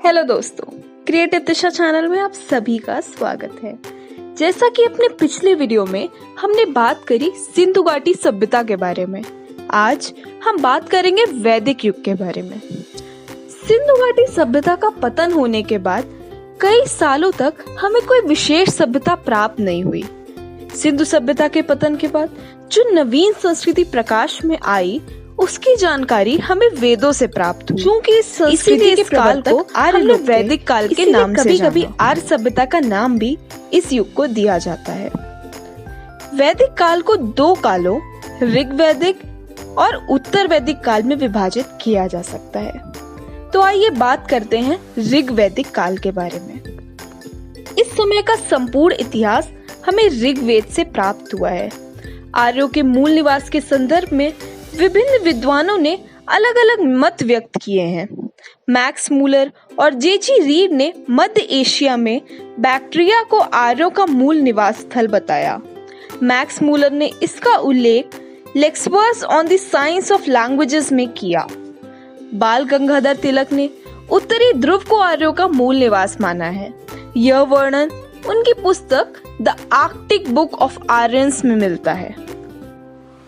Hello दोस्तों, creative दिशा channel में आप सभी का स्वागत है। जैसा कि अपने पिछले वीडियो में हमने बात करी सिंधु घाटी सभ्यता के बारे में, आज हम बात करेंगे वैदिक युग के बारे में। सिंधु घाटी सभ्यता का पतन होने के बाद कई सालों तक हमें कोई विशेष सभ्यता प्राप्त नहीं हुई। सिंधु सभ्यता के पतन के बाद जो नवीन संस्कृति प्रकाश में आई, उसकी जानकारी हमें वेदों से प्राप्त हुई। क्योंकि इस संस्कृति के काल को आर्य वैदिक काल के नाम से कभी-कभी आर्य सभ्यता का नाम भी इस युग को दिया जाता है। वैदिक काल को दो कालों, ऋग्वैदिक और उत्तर वैदिक काल में विभाजित किया जा सकता है। तो आइए बात करते हैं ऋग्वैदिक काल के बारे में। इस समय का संपूर्ण इतिहास हमें ऋग्वेद से प्राप्त हुआ है। आर्यों के मूल निवास के संदर्भ में विभिन्न विद्वानों ने अलग अलग मत व्यक्त किए हैं। मैक्स मूलर और जेजी रीड ने मध्य एशिया में बैक्ट्रिया को आर्यों का मूल निवास स्थल बताया। मैक्स मूलर ने इसका उल्लेख lectures on the science of languages में किया। बाल गंगाधर तिलक ने उत्तरी ध्रुव को आर्यों का मूल निवास माना है। यह वर्णन उनकी पुस्तक the Arctic book of Aryans में मिलता है।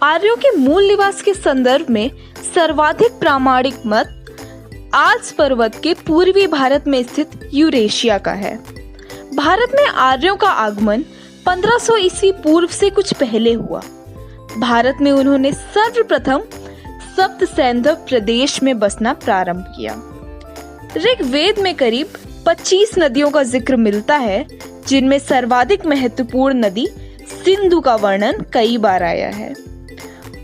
आर्यों के मूल निवास के संदर्भ में सर्वाधिक प्रामाणिक मत आल्प्स पर्वत के पूर्वी भारत में स्थित यूरेशिया का है। भारत में आर्यों का आगमन 1500 ईस्वी पूर्व से कुछ पहले हुआ। भारत में उन्होंने सर्वप्रथम सप्त सैंधव प्रदेश में बसना प्रारंभ किया। ऋग्वेद में करीब 25 नदियों का जिक्र मिलता है, जिनमें सर्वाधिक महत्वपूर्ण नदी सिंधु का वर्णन कई बार आया है।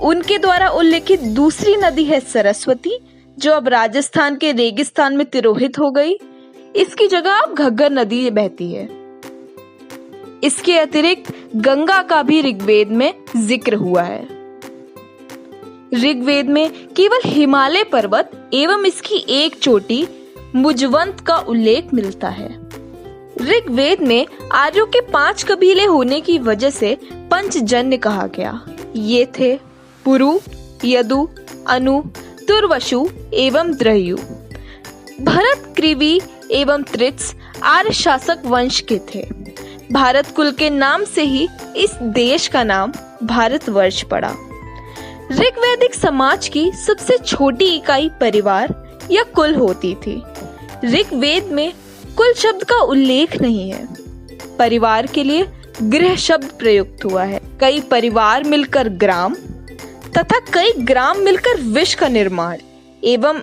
उनके द्वारा उल्लेखित दूसरी नदी है सरस्वती, जो अब राजस्थान के रेगिस्तान में तिरोहित हो गई। इसकी जगह अब घग्गर नदी बहती है। इसके अतिरिक्त गंगा का भी ऋग्वेद में जिक्र हुआ है। ऋग्वेद में केवल हिमालय पर्वत एवं इसकी एक चोटी मुजवंत का उल्लेख मिलता है। ऋग्वेद में आर्यों के 5 कबीले होने की वजह से पंचजन्य कहा गया। ये थे पुरु, यदु, अनु, तुर्वशु एवं द्रयु। भरत, कृवि एवं त्रित्स आर्य शासक वंश के थे। भारत कुल के नाम से ही इस देश का नाम भारतवर्ष पड़ा। ऋग्वैदिक समाज की सबसे छोटी इकाई परिवार या कुल होती थी। ऋग्वेद में कुल शब्द का उल्लेख नहीं है। परिवार के लिए गृह शब्द प्रयुक्त हुआ है। कई परिवार मिलकर ग्राम तथा कई ग्राम मिलकर विश्व का निर्माण एवं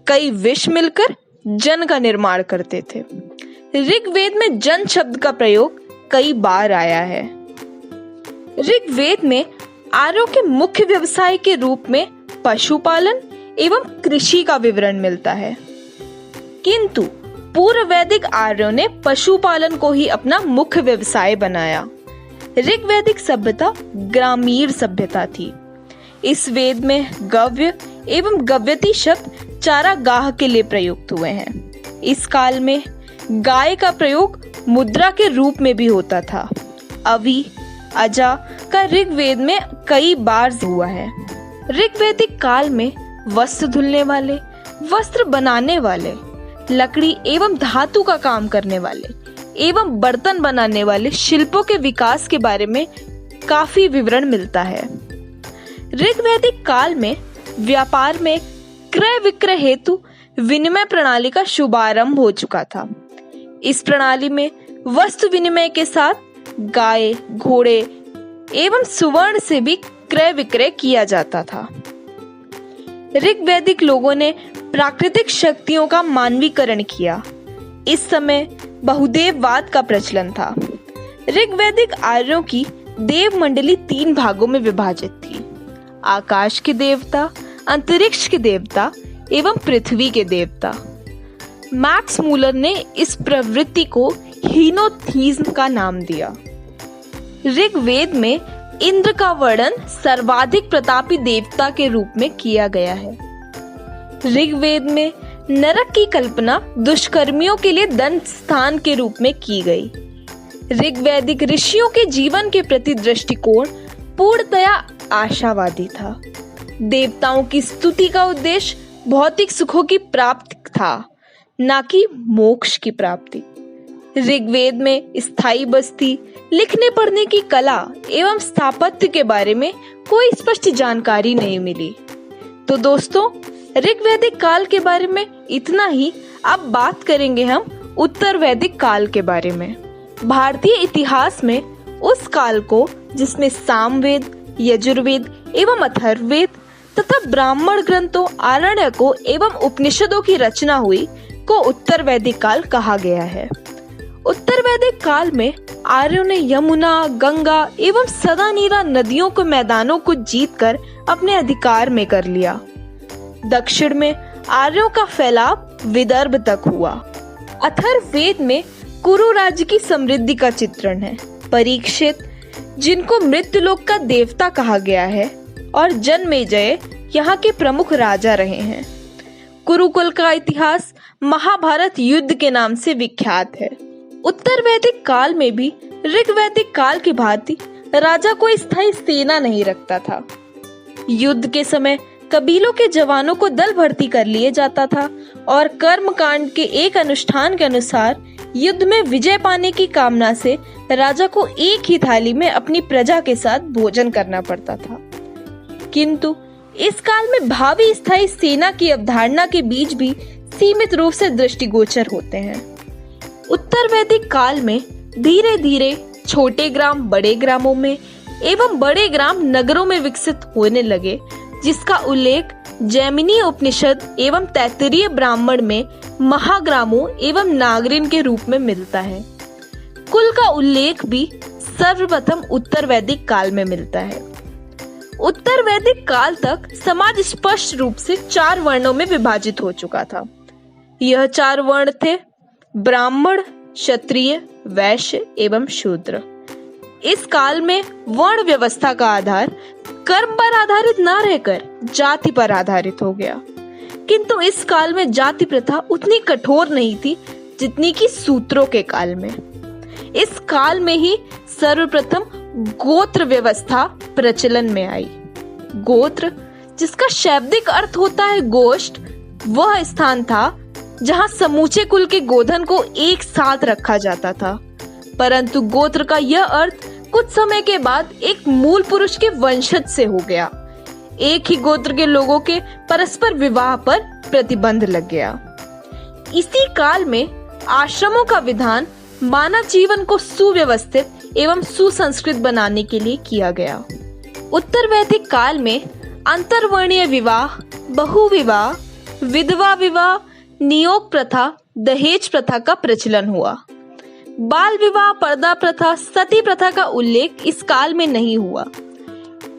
कई विश्व मिलकर जन का निर्माण करते थे। ऋग्वेद में जन शब्द का प्रयोग कई बार आया है। ऋग्वेद में आर्यों के मुख्य व्यवसाय के रूप में पशुपालन एवं कृषि का विवरण मिलता है, किंतु पूर्व वैदिक आर्यों ने पशुपालन को ही अपना मुख्य व्यवसाय बनाया। ऋग्वैदिक सभ्यता ग्रामीण सभ्यता थी। इस वेद में गव्य एवं गव्यती शब्द चारागाह के लिए प्रयुक्त हुए हैं। इस काल में गाय का प्रयोग मुद्रा के रूप में भी होता था। अवि, अजा का ऋग्वेद में कई बार हुआ है। ऋग्वैदिक काल में वस्त्र धुलने वाले, वस्त्र बनाने वाले, लकड़ी एवं धातु का काम करने वाले एवं बर्तन बनाने वाले शिल्पों के विकास के बारे में काफी विवरण मिलता है। ऋग्वैदिक काल में व्यापार में क्रय विक्रय हेतु विनिमय प्रणाली का शुभारंभ हो चुका था। इस प्रणाली में वस्तु विनिमय के साथ गाय, घोड़े एवं सुवर्ण से भी क्रय विक्रय किया जाता था। ऋग्वैदिक लोगों ने प्राकृतिक शक्तियों का मानवीकरण किया। इस समय बहुदेववाद का प्रचलन था। ऋग्वैदिक आर्यों की देव मंडली 3 भागों में विभाजित थी: आकाश के देवता, अंतरिक्ष के देवता एवं पृथ्वी के देवता। मैक्स मूलर ने इस प्रवृत्ति को हीनोथीज्म का नाम दिया। ऋग्वेद में इंद्र का वर्णन सर्वाधिक प्रतापी देवता के रूप में किया गया है। ऋग्वेद में नरक की कल्पना दुष्कर्मियों के लिए दंड स्थान के रूप में की गई। ऋग्वैदिक ऋषियों के जीवन के प्रति दृष्टिकोण पूर्णतया आशावादी था। देवताओं की स्तुति का उद्देश्य भौतिक सुखों की प्राप्ति था, ना कि मोक्ष की प्राप्ति। ऋग्वेद में स्थायी बस्ती, लिखने पढ़ने की कला एवं स्थापत्य के बारे में कोई स्पष्ट जानकारी नहीं मिली। तो दोस्तों, ऋग्वैदिक काल के बारे में इतना ही। अब बात करेंगे हम उत्तर वैदिक काल के बारे में। भारतीय इतिहास में उस काल को, जिसमें सामवेद, यजुर्वेद एवं अथर्ववेद तथा ब्राह्मण ग्रंथों, आरण्यकों एवं उपनिषदों की रचना हुई, को उत्तर वैदिक काल कहा गया है। उत्तर वैदिक काल में आर्यों ने यमुना, गंगा एवं सदा नीरा नदियों के मैदानों को जीतकर अपने अधिकार में कर लिया। दक्षिण में आर्यों का फैलाव विदर्भ तक हुआ। अथर्ववेद में कुरु राज्य की समृद्धि का चित्रण है। परीक्षित, जिनको मृत्युलोक का देवता कहा गया है, और जन्मेजय यहाँ के प्रमुख राजा रहे हैं। कुरुकुल का इतिहास महाभारत युद्ध के नाम से विख्यात है। उत्तर वैदिक काल में भी ऋग्वैदिक काल की भांति राजा कोई स्थायी सेना नहीं रखता था। युद्ध के समय कबीलों के जवानों को दल भर्ती कर लिए जाता था और कर्मकांड के एक अनुष्ठान के अनुसार युद्ध में विजय पाने की कामना से राजा को एक ही थाली में अपनी प्रजा के साथ भोजन करना पड़ता था। किंतु इस काल में भावी स्थायी सेना की अवधारणा के बीच भी सीमित रूप से दृष्टिगोचर होते हैं। उत्तर वैदिक काल में धीरे धीरे छोटे ग्राम बड़े ग्रामों में एवं बड़े ग्राम नगरों में विकसित होने लगे, जिसका उल्लेख जैमिनी उपनिषद एवं तैत्तिरीय ब्राह्मण में महाग्रामों एवं नागरिन के रूप में मिलता है। कुल का उल्लेख भी सर्वप्रथम उत्तर वैदिक काल में मिलता है। उत्तर वैदिक काल तक समाज स्पष्ट रूप से 4 वर्णों में विभाजित हो चुका था। यह 4 वर्ण थे: ब्राह्मण, क्षत्रिय, वैश्य एवं शूद्र। इस काल में वर्ण व्यवस्था का आधार कर्म पर आधारित न रहकर जाति पर आधारित हो गया। किंतु इस काल में जाति प्रथा उतनी कठोर नहीं थी जितनी कि सूत्रों के काल में। इस काल में ही सर्वप्रथम गोत्र व्यवस्था प्रचलन में आई। गोत्र, जिसका शाब्दिक अर्थ होता है गोष्ठ, वह स्थान था जहां समूचे कुल के गोधन को एक साथ रखा जाता था। परंतु गोत्र का यह अर्थ कुछ समय के बाद एक मूल पुरुष के वंशज से हो गया। एक ही गोत्र के लोगों के परस्पर विवाह पर प्रतिबंध लग गया। इसी काल में आश्रमों का विधान मानव जीवन को सुव्यवस्थित एवं सुसंस्कृत बनाने के लिए किया गया। उत्तर वैदिक काल में अंतर्वर्णीय विवाह, बहुविवाह, विधवा विवाह, नियोग प्रथा, दहेज प्रथा का प्रचलन हुआ। बाल विवाह, पर्दा प्रथा, सती प्रथा का उल्लेख इस काल में नहीं हुआ।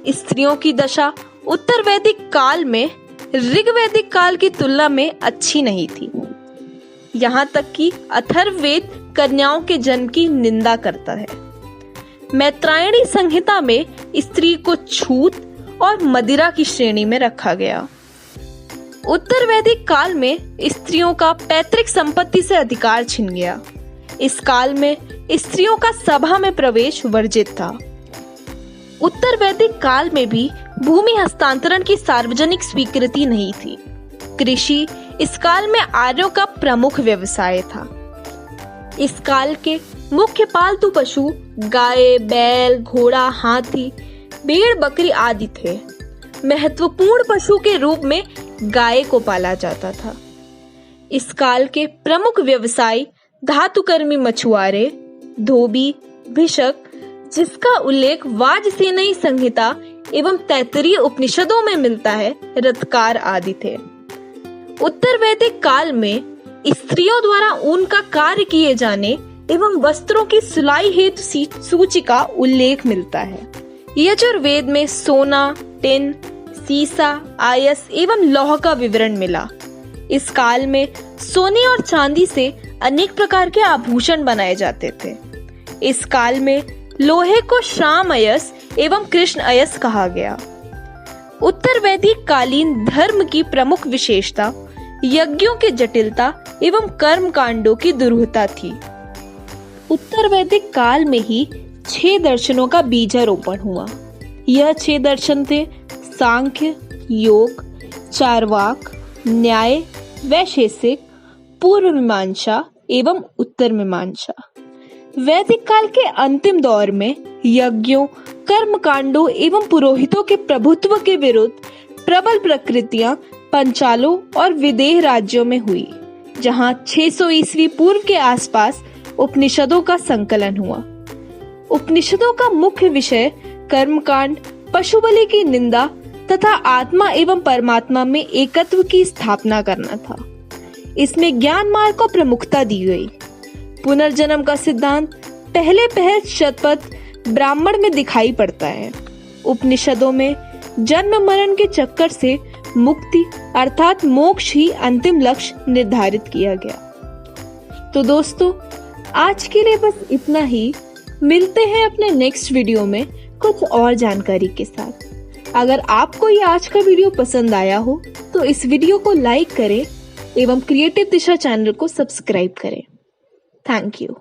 स्त्रियों की दशा उत्तर वैदिक काल में ऋग्वैदिक काल की तुलना में अच्छी नहीं थी। यहाँ तक कि अथर्ववेद कन्याओं के जन्म की निंदा करता है। मैत्रायणी संहिता में स्त्री को छूत और मदिरा की श्रेणी में रखा गया। उत्तर वैदिक काल में स्त्रियों का पैतृक संपत्ति से अधिकार छिन गया। इस काल में स्त्रियों का सभा में प्रवेश वर्जित था। उत्तर वैदिक काल में भी भूमि हस्तांतरण की सार्वजनिक स्वीकृति नहीं थी। कृषि इस काल में आर्यों का प्रमुख व्यवसाय था। इस काल के मुख्य पालतू पशु गाय, बैल, घोड़ा, हाथी, भेड़, बकरी आदि थे। महत्वपूर्ण पशु के रूप में गाय को पाला जाता था। इस काल के प्रमुख व्यवसाय धातुकर्मी मछुआरे, धोबी, भिषक, जिसका उल्लेख वाजसेनयी संहिता एवं तैत्तिरीय उपनिषदों में मिलता है, रथकार आदि थे। उत्तर वैदिक काल में स्त्रियों द्वारा ऊन का कार्य किए जाने एवं वस्त्रों की सिलाई हेतु सूची का उल्लेख मिलता है। यजुर्वेद में सोना, टिन, सीसा, आयस एवं लौह का विवरण मिला। इस काल में सोने और चांदी से अनेक प्रकार के आभूषण बनाए जाते थे। इस काल में लोहे को श्याम अयस एवं कृष्ण अयस कहा गया। उत्तर वैदिक कालीन धर्म की प्रमुख विशेषता यज्ञों की जटिलता एवं कर्म कांडों की दुरूहता थी। उत्तर वैदिक काल में ही 6 दर्शनों का बीजारोपण हुआ। यह 6 दर्शन थे: सांख्य, योग, चारवाक, न्याय, वैशेषिक, पूर्व मीमांसा एवं उत्तर मीमांसा। वैदिक काल के अंतिम दौर में यज्ञों, कर्म कांडों एवं पुरोहितों के प्रभुत्व के विरुद्ध प्रबल प्रकृतियां पंचालों और विदेह राज्यों में हुई, जहां 600 ईस्वी पूर्व के आसपास उपनिषदों का संकलन हुआ। उपनिषदों का मुख्य विषय कर्मकांड, पशु बलि की निंदा तथा आत्मा एवं परमात्मा में एकत्व की स्थापना करना था। इसमें ज्ञान मार्ग को प्रमुखता दी गई। पुनर्जन्म का सिद्धांत पहले पहल शतपथ ब्राह्मण में दिखाई पड़ता है। उपनिषदों में जन्म मरण के चक्कर से मुक्ति अर्थात मोक्ष ही अंतिम लक्ष्य निर्धारित किया गया। तो दोस्तों, आज के लिए बस इतना ही। मिलते हैं अपने नेक्स्ट वीडियो में कुछ और जानकारी के साथ। अगर आपको ये आज का वीडियो पसंद आया हो तो इस वीडियो को लाइक करें एवं क्रिएटिव दिशा चैनल को सब्सक्राइब करें। Thank you.